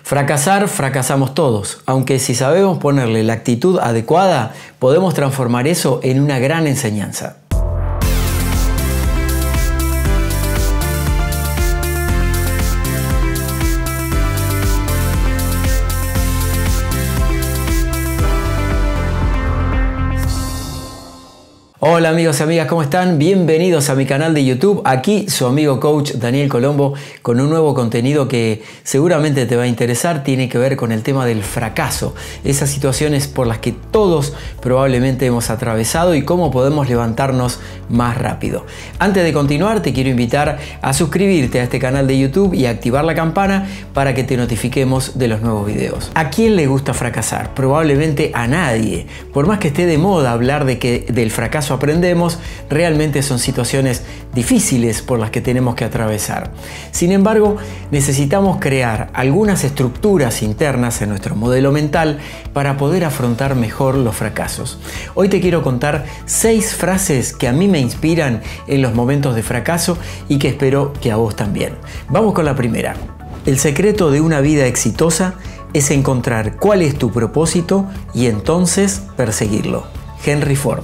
Fracasar, fracasamos todos, aunque si sabemos ponerle la actitud adecuada, podemos transformar eso en una gran enseñanza. Hola amigos y amigas, ¿cómo están? Bienvenidos a mi canal de YouTube. Aquí su amigo coach Daniel Colombo con un nuevo contenido que seguramente te va a interesar. Tiene que ver con el tema del fracaso, esas situaciones por las que todos probablemente hemos atravesado y cómo podemos levantarnos más rápido. Antes de continuar, te quiero invitar a suscribirte a este canal de YouTube y activar la campana para que te notifiquemos de los nuevos videos. ¿A quién le gusta fracasar? Probablemente a nadie. Por más que esté de moda hablar de que del fracaso aprendemos, realmente son situaciones difíciles por las que tenemos que atravesar. Sin embargo, necesitamos crear algunas estructuras internas en nuestro modelo mental para poder afrontar mejor los fracasos. Hoy te quiero contar 6 frases que a mí me inspiran en los momentos de fracaso y que espero que a vos también. Vamos con la primera. El secreto de una vida exitosa es encontrar cuál es tu propósito y entonces perseguirlo. Henry Ford.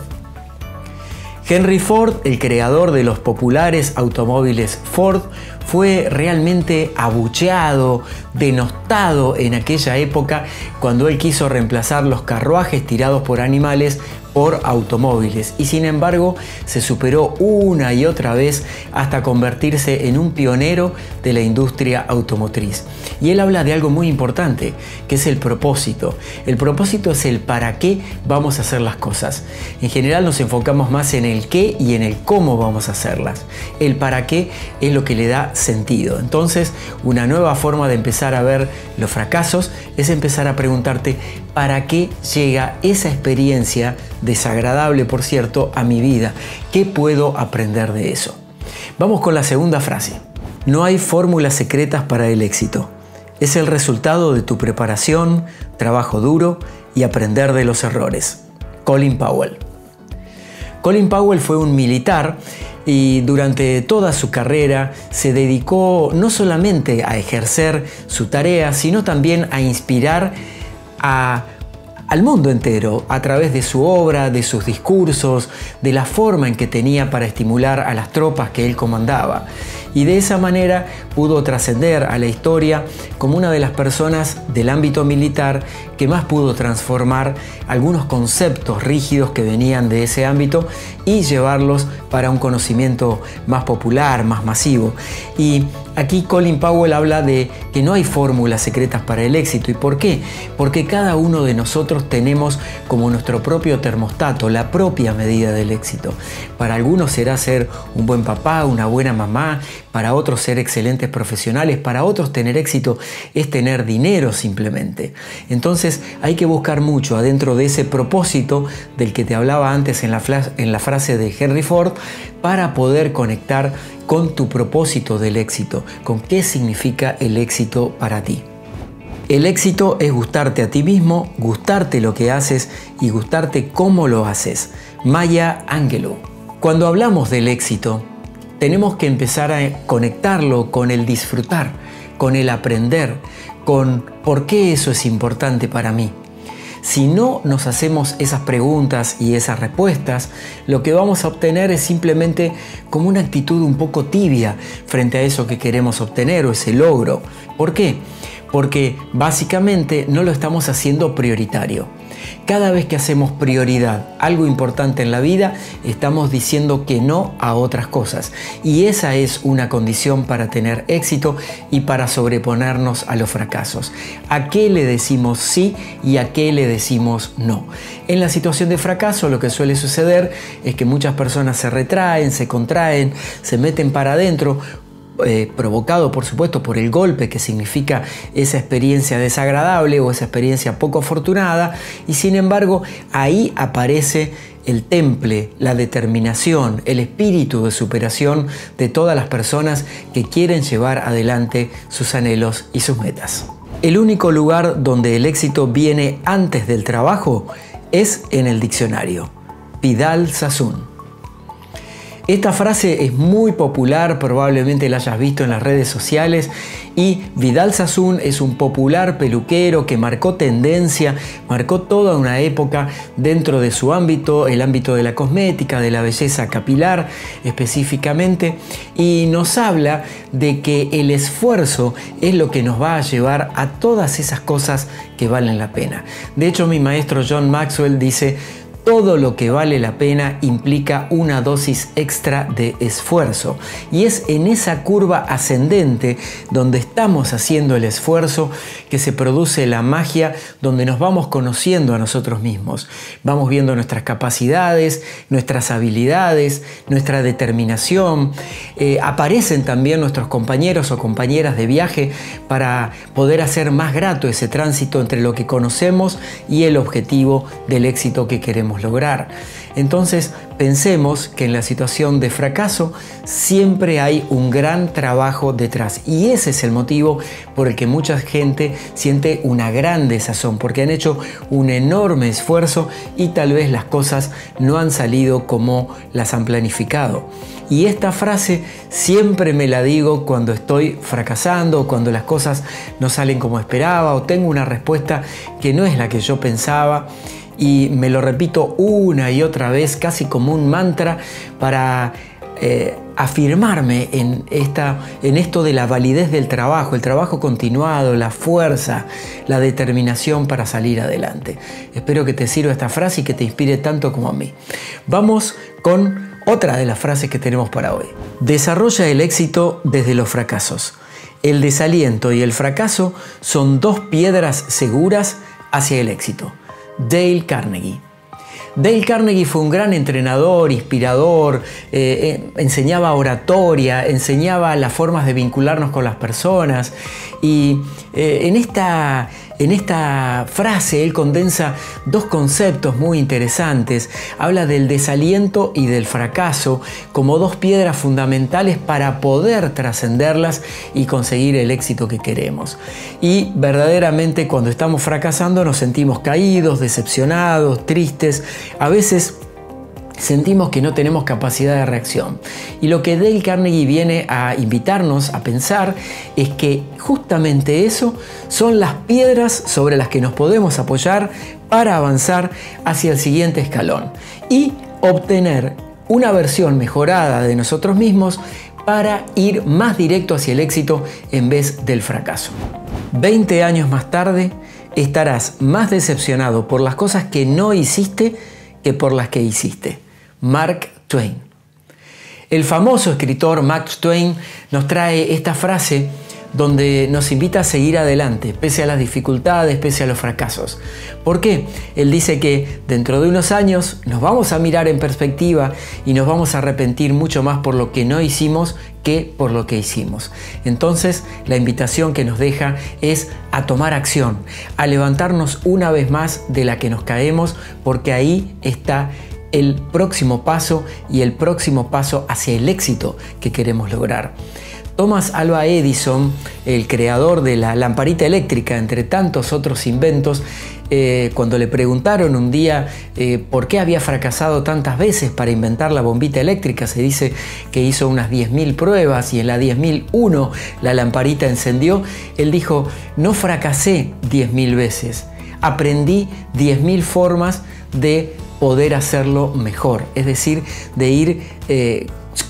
Henry Ford, el creador de los populares automóviles Ford, fue realmente abucheado, denostado en aquella época cuando él quiso reemplazar los carruajes tirados por animales por automóviles, y sin embargo se superó una y otra vez hasta convertirse en un pionero de la industria automotriz. Y él habla de algo muy importante, que es el propósito. El propósito es el para qué vamos a hacer las cosas. En general nos enfocamos más en el qué y en el cómo vamos a hacerlas. El para qué es lo que le da sentido. Entonces, una nueva forma de empezar a ver los fracasos es empezar a preguntarte ¿para qué llega esa experiencia desagradable, por cierto, a mi vida? ¿Qué puedo aprender de eso? Vamos con la segunda frase. No hay fórmulas secretas para el éxito. Es el resultado de tu preparación, trabajo duro y aprender de los errores. Colin Powell. Colin Powell fue un militar y durante toda su carrera se dedicó no solamente a ejercer su tarea, sino también a inspirar al mundo entero a través de su obra, de sus discursos, de la forma en que tenía para estimular a las tropas que él comandaba. Y de esa manera pudo trascender a la historia como una de las personas del ámbito militar que más pudo transformar algunos conceptos rígidos que venían de ese ámbito y llevarlos para un conocimiento más popular, más masivo. Y aquí Colin Powell habla de que no hay fórmulas secretas para el éxito. ¿Y por qué? Porque cada uno de nosotros tenemos como nuestro propio termostato, la propia medida del éxito. Para algunos será ser un buen papá, una buena mamá, para otros ser excelentes profesionales, para otros tener éxito es tener dinero simplemente. Entonces hay que buscar mucho adentro de ese propósito del que te hablaba antes en la frase de Henry Ford para poder conectar con tu propósito del éxito, con qué significa el éxito para ti. El éxito es gustarte a ti mismo, gustarte lo que haces y gustarte cómo lo haces. Maya Angelou. Cuando hablamos del éxito, tenemos que empezar a conectarlo con el disfrutar, con el aprender, con por qué eso es importante para mí. Si no nos hacemos esas preguntas y esas respuestas, lo que vamos a obtener es simplemente como una actitud un poco tibia frente a eso que queremos obtener o ese logro. ¿Por qué? Porque básicamente no lo estamos haciendo prioritario. Cada vez que hacemos prioridad algo importante en la vida, estamos diciendo que no a otras cosas. Y esa es una condición para tener éxito y para sobreponernos a los fracasos. ¿A qué le decimos sí y a qué le decimos no? En la situación de fracaso lo que suele suceder es que muchas personas se retraen, se contraen, se meten para adentro, provocado por supuesto por el golpe que significa esa experiencia desagradable o esa experiencia poco afortunada, y sin embargo ahí aparece el temple, la determinación, el espíritu de superación de todas las personas que quieren llevar adelante sus anhelos y sus metas. El único lugar donde el éxito viene antes del trabajo es en el diccionario. Vidal Sassoon. Esta frase es muy popular, probablemente la hayas visto en las redes sociales, y Vidal Sassoon es un popular peluquero que marcó tendencia, marcó toda una época dentro de su ámbito, el ámbito de la cosmética, de la belleza capilar específicamente, y nos habla de que el esfuerzo es lo que nos va a llevar a todas esas cosas que valen la pena. De hecho, mi maestro John Maxwell dice: todo lo que vale la pena implica una dosis extra de esfuerzo, y es en esa curva ascendente donde estamos haciendo el esfuerzo que se produce la magia, donde nos vamos conociendo a nosotros mismos, vamos viendo nuestras capacidades, nuestras habilidades, nuestra determinación. Aparecen también nuestros compañeros o compañeras de viaje para poder hacer más grato ese tránsito entre lo que conocemos y el objetivo del éxito que queremos lograr. Entonces, pensemos que en la situación de fracaso siempre hay un gran trabajo detrás, y ese es el motivo por el que mucha gente siente una gran desazón, porque han hecho un enorme esfuerzo y tal vez las cosas no han salido como las han planificado. Y esta frase siempre me la digo cuando estoy fracasando, cuando las cosas no salen como esperaba o tengo una respuesta que no es la que yo pensaba. Y me lo repito una y otra vez, casi como un mantra, para afirmarme en esto de la validez del trabajo, el trabajo continuado, la fuerza, la determinación para salir adelante. Espero que te sirva esta frase y que te inspire tanto como a mí. Vamos con otra de las frases que tenemos para hoy. Desarrolla el éxito desde los fracasos. El desaliento y el fracaso son dos piedras seguras hacia el éxito. Dale Carnegie. Dale Carnegie fue un gran entrenador, inspirador, enseñaba oratoria, enseñaba las formas de vincularnos con las personas, y en esta frase él condensa dos conceptos muy interesantes. Habla del desaliento y del fracaso como dos piedras fundamentales para poder trascenderlas y conseguir el éxito que queremos. Y verdaderamente cuando estamos fracasando nos sentimos caídos, decepcionados, tristes. A veces sentimos que no tenemos capacidad de reacción. Y lo que Dale Carnegie viene a invitarnos a pensar es que justamente eso son las piedras sobre las que nos podemos apoyar para avanzar hacia el siguiente escalón y obtener una versión mejorada de nosotros mismos para ir más directo hacia el éxito en vez del fracaso. 20 años más tarde estarás más decepcionado por las cosas que no hiciste que por las que hiciste. Mark Twain. El famoso escritor Mark Twain nos trae esta frase donde nos invita a seguir adelante, pese a las dificultades, pese a los fracasos. ¿Por qué? Él dice que dentro de unos años nos vamos a mirar en perspectiva y nos vamos a arrepentir mucho más por lo que no hicimos que por lo que hicimos. Entonces, la invitación que nos deja es a tomar acción, a levantarnos una vez más de la que nos caemos, porque ahí está el próximo paso y el próximo paso hacia el éxito que queremos lograr. Thomas Alva Edison, el creador de la lamparita eléctrica, entre tantos otros inventos, cuando le preguntaron un día por qué había fracasado tantas veces para inventar la bombita eléctrica, se dice que hizo unas 10.000 pruebas y en la 10.001 la lamparita encendió. Él dijo: no fracasé 10.000 veces, aprendí 10.000 formas de poder hacerlo mejor, es decir, de ir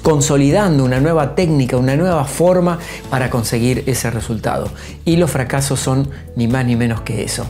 consolidando una nueva técnica, una nueva forma para conseguir ese resultado. Y los fracasos son ni más ni menos que eso,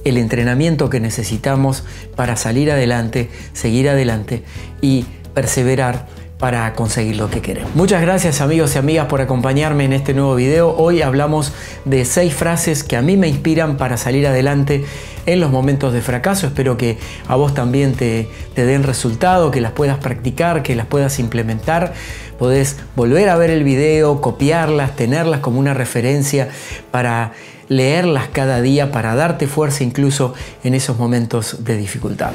el entrenamiento que necesitamos para salir adelante, seguir adelante y perseverar para conseguir lo que queremos. Muchas gracias, amigos y amigas, por acompañarme en este nuevo video. Hoy hablamos de 6 frases que a mí me inspiran para salir adelante en los momentos de fracaso. Espero que a vos también te den resultado, que las puedas practicar, que las puedas implementar. Podés volver a ver el video, copiarlas, tenerlas como una referencia para leerlas cada día, para darte fuerza incluso en esos momentos de dificultad.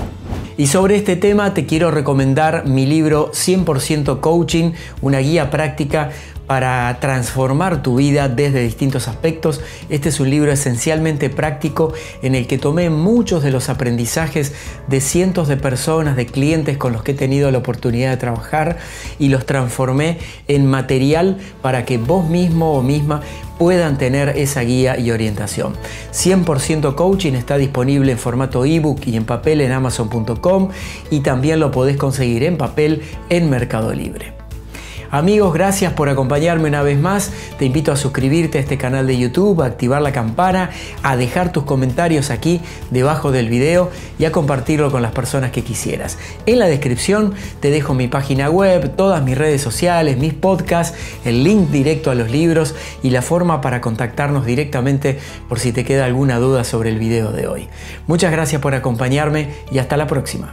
Y sobre este tema te quiero recomendar mi libro 100% Coaching, una guía práctica para transformar tu vida desde distintos aspectos. Este es un libro esencialmente práctico en el que tomé muchos de los aprendizajes de cientos de personas, de clientes con los que he tenido la oportunidad de trabajar y los transformé en material para que vos mismo o misma puedan tener esa guía y orientación. 100% Coaching está disponible en formato ebook y en papel en Amazon.com y también lo podés conseguir en papel en Mercado Libre. Amigos, gracias por acompañarme una vez más. Te invito a suscribirte a este canal de YouTube, a activar la campana, a dejar tus comentarios aquí debajo del video y a compartirlo con las personas que quisieras. En la descripción te dejo mi página web, todas mis redes sociales, mis podcasts, el link directo a los libros y la forma para contactarnos directamente por si te queda alguna duda sobre el video de hoy. Muchas gracias por acompañarme y hasta la próxima.